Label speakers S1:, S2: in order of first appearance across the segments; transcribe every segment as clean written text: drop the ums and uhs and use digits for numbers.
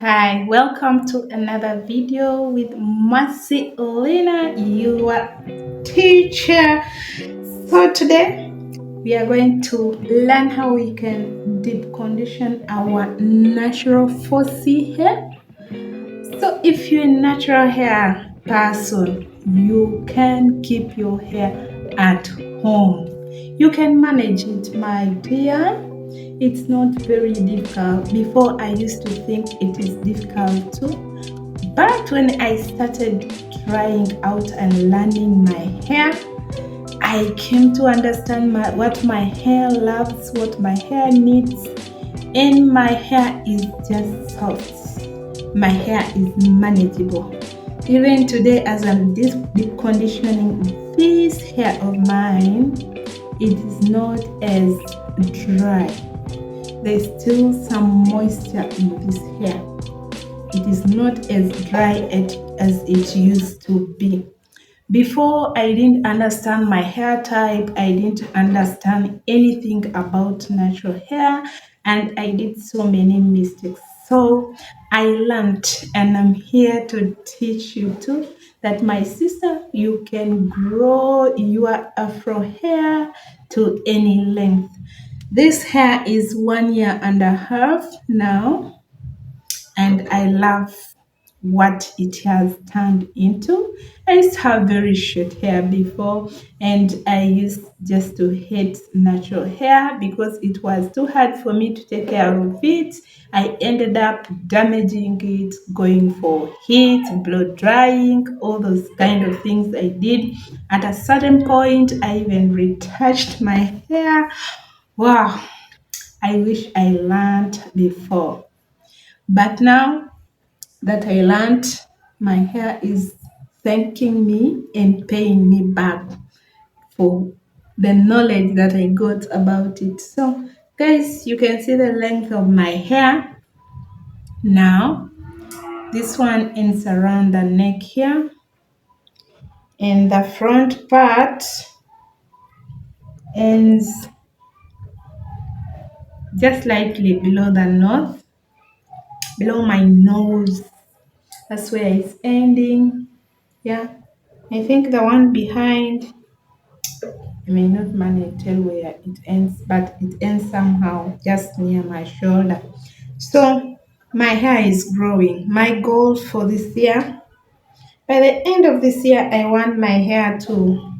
S1: Hi, welcome to another video with Marcelina, your teacher. So today we are going to learn how we can deep condition our natural 4C hair. So if you're a natural hair person, you can keep your hair at home. You can manage it, my dear. It's not very difficult. Before, I used to think it is difficult too. But when I started trying out and learning my hair, I came to understand what my hair loves, what my hair needs, and my hair is just soft. My hair is manageable. Even today, as I'm deep conditioning this hair of mine, it is not as dry. There's still some moisture in this hair. It is not as dry as it used to be. Before, I didn't understand my hair type, I didn't understand anything about natural hair, and I did so many mistakes. So I learned, and I'm here to teach you too that, my sister, you can grow your afro hair to any length. This hair is 1 year and a half now, and I love what it has turned into. I used to have very short hair before, and I used just to hate natural hair because it was too hard for me to take care of it. I ended up damaging it, going for heat, blow drying, all those kind of things I did. At a certain point, I even retouched my hair. Wow, I wish I learned before. But now that I learned, my hair is thanking me and paying me back for the knowledge that I got about it. So, guys, you can see the length of my hair now. This one ends around the neck here, and the front part ends just slightly below the nose, below my nose. That's where it's ending. Yeah, I think the one behind, I may not manage tell where it ends, but it ends somehow just near my shoulder. So my hair is growing. My goal for this year, by the end of this year, I want my hair to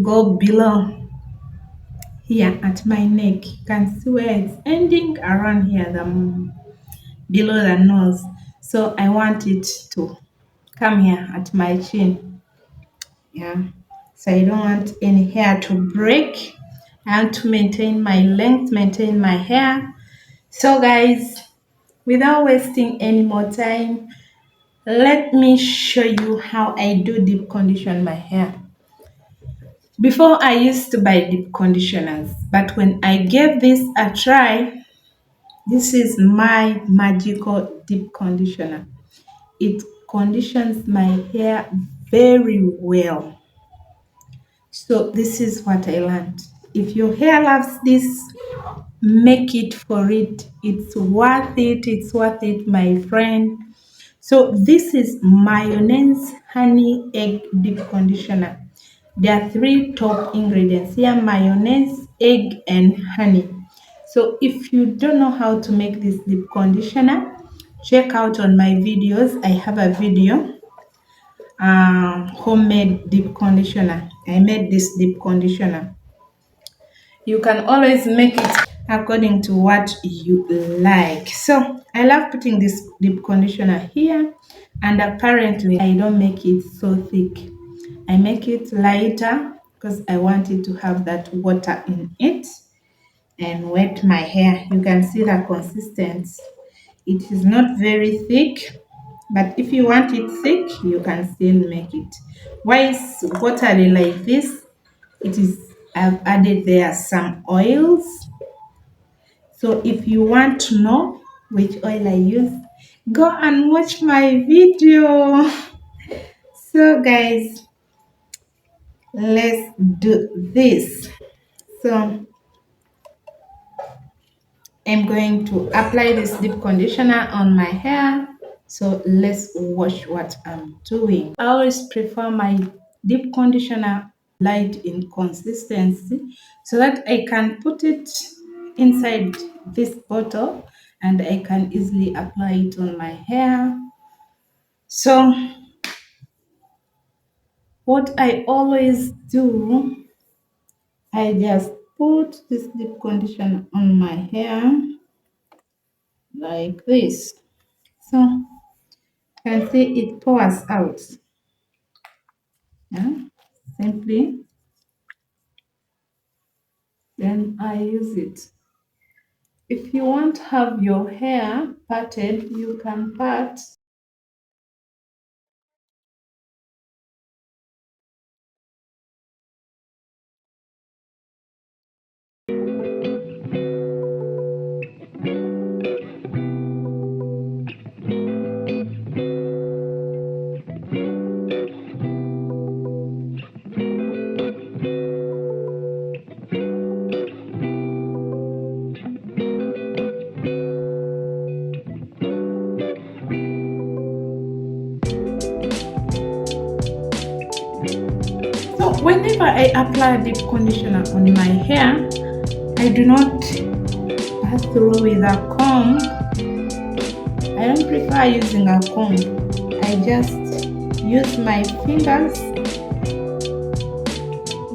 S1: go below here at my neck. You can see where it's ending around here, below the nose. So I want it to come here at my chin. Yeah. So I don't want any hair to break. I want to maintain my length, maintain my hair. So guys, without wasting any more time, let me show you how I do deep condition my hair. Before, I used to buy deep conditioners, but when I gave this a try, this is my magical deep conditioner. It conditions my hair very well. So this is what I learned. If your hair loves this, make it for it. It's worth it. It's worth it, my friend. So this is mayonnaise, honey, egg deep conditioner. There are three top ingredients here: mayonnaise, egg, and honey. So if you don't know how to make this deep conditioner, check out on my videos. I have a video, homemade deep conditioner. I made this deep conditioner. You can always make it according to what you like. So I love putting this deep conditioner here, and apparently I don't make it so thick. I make it lighter because I want it to have that water in it and wet my hair. You can see the consistency. It is not very thick, but if you want it thick, you can still make it. Why is watery like this? It is, I've added there some oils. So if you want to know which oil I use, go and watch my video. So guys, let's do this. So I'm going to apply this deep conditioner on my hair. So let's watch what I'm doing. I always prefer my deep conditioner light in consistency so that I can put it inside this bottle and I can easily apply it on my hair. So what I always do, I just put this deep conditioner on my hair like this. So you can see it pours out. Yeah? Simply, then I use it. If you want to have your hair parted, you can part. So whenever I apply deep conditioner on my hair, I do not pass through with a comb. I don't prefer using a comb. I just use my fingers,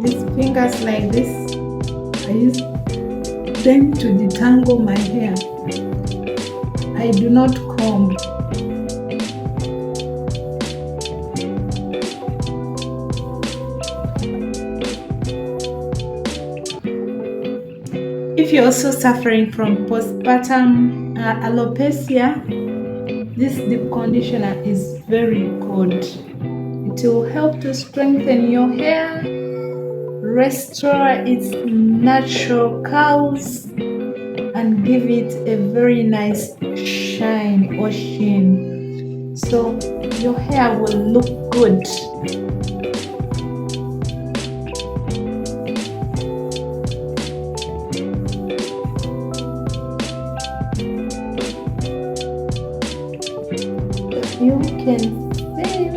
S1: these fingers like this. I use them to detangle my hair. I do not comb. If you're also suffering from postpartum alopecia, this deep conditioner is very good. It will help to strengthen your hair, restore its natural curls, and give it a very nice shine or sheen. So your hair will look good. You can see.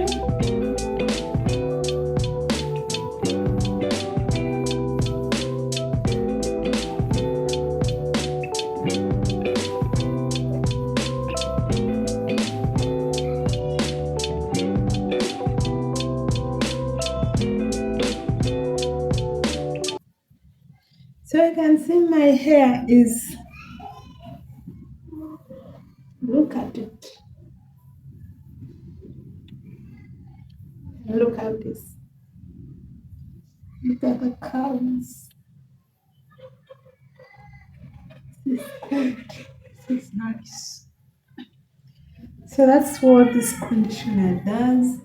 S1: So you can see my hair is, look at it. Look at this. Look at the curls. This is good. This is nice. So that's what this conditioner does.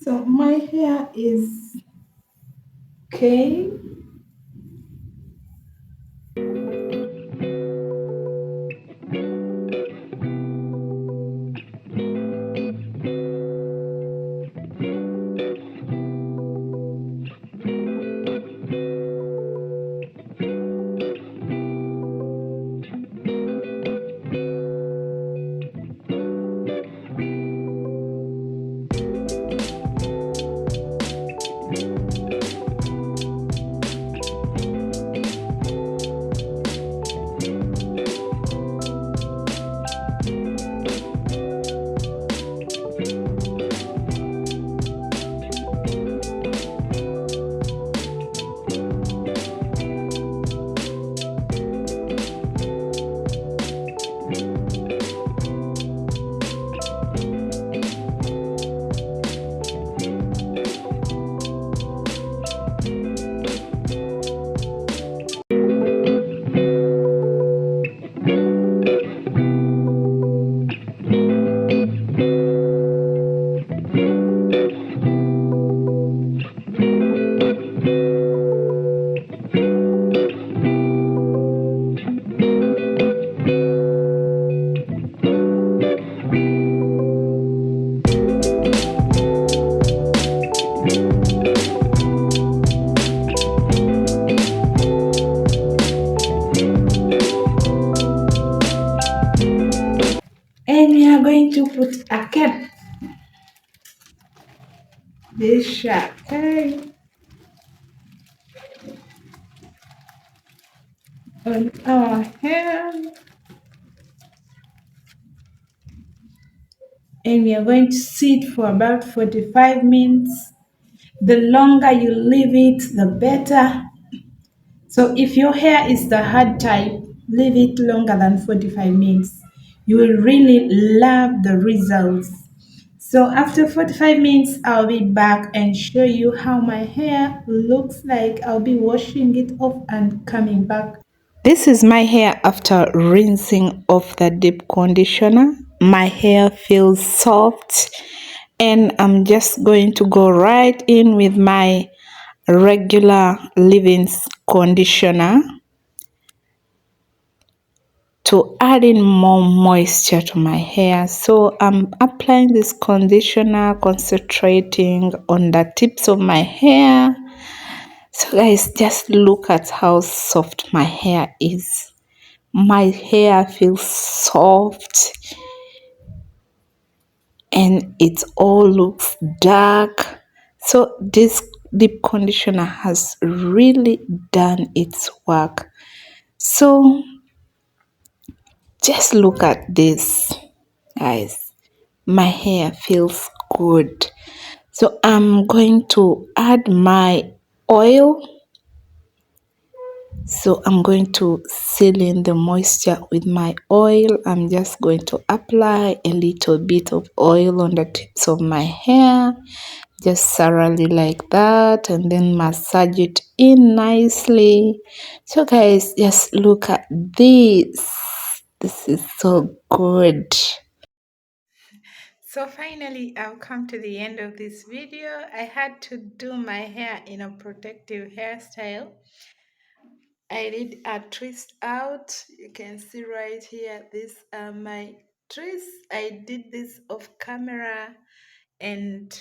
S1: So my hair is okay. put again this shampoo on our hair, and we are going to sit for about 45 minutes. The longer you leave it, the better. So if your hair is the hard type, leave it longer than 45 minutes. You will really love the results. So after 45 minutes, I'll be back and show you how my hair looks like. I'll be washing it off and coming back. This is my hair after rinsing off the deep conditioner. My hair feels soft, and I'm just going to go right in with my regular leave-ins conditioner to add in more moisture to my hair. So I'm applying this conditioner, concentrating on the tips of my hair. So guys, just look at how soft my hair is. My hair feels soft and it all looks dark. So this deep conditioner has really done its work. So just look at this, guys. My hair feels good. So I'm going to add my oil. So I'm going to seal in the moisture with my oil. I'm just going to apply a little bit of oil on the tips of my hair, just thoroughly like that, and then massage it in nicely. So guys, just look at this. This is so good. So finally, I've come to the end of this video. I had to do my hair in a protective hairstyle. I did a twist out. You can see right here, these are my twists. I did this off camera, and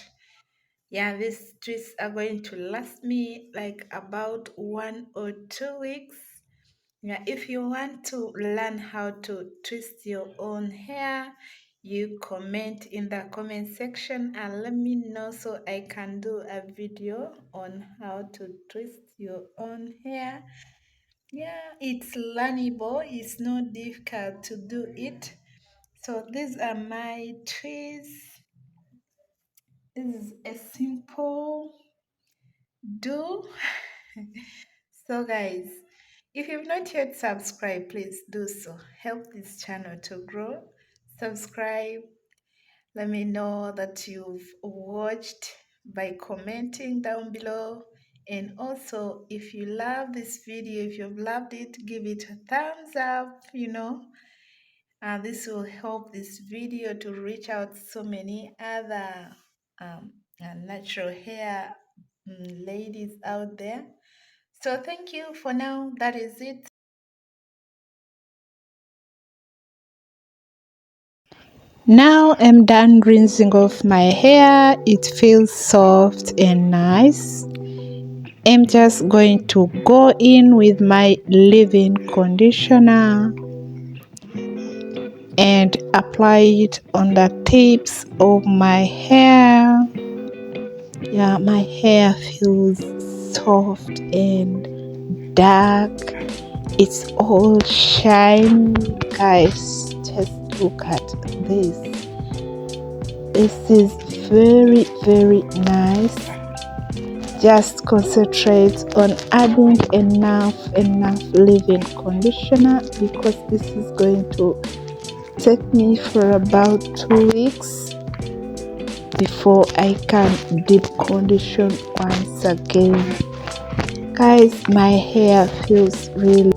S1: yeah, these twists are going to last me like about 1 or 2 weeks. Yeah, if you want to learn how to twist your own hair, you comment in the comment section and let me know so I can do a video on how to twist your own hair. Yeah, it's learnable. It's not difficult to do it. So these are my twists. This is a simple do. So guys, if you've not yet subscribed, please do so. Help this channel to grow. Subscribe. Let me know that you've watched by commenting down below. And also, if you love this video, if you've loved it, give it a thumbs up, this will help this video to reach out so many other natural hair ladies out there. So thank you for now. That is it. Now I'm done rinsing off my hair. It feels soft and nice. I'm just going to go in with my leave-in conditioner and apply it on the tips of my hair. Yeah, my hair feels soft and dark. It's all shiny. Guys, just look at this. This is very, very nice. Just concentrate on adding enough leave-in conditioner because this is going to take me for about 2 weeks before I can deep condition once again. Guys, my hair feels really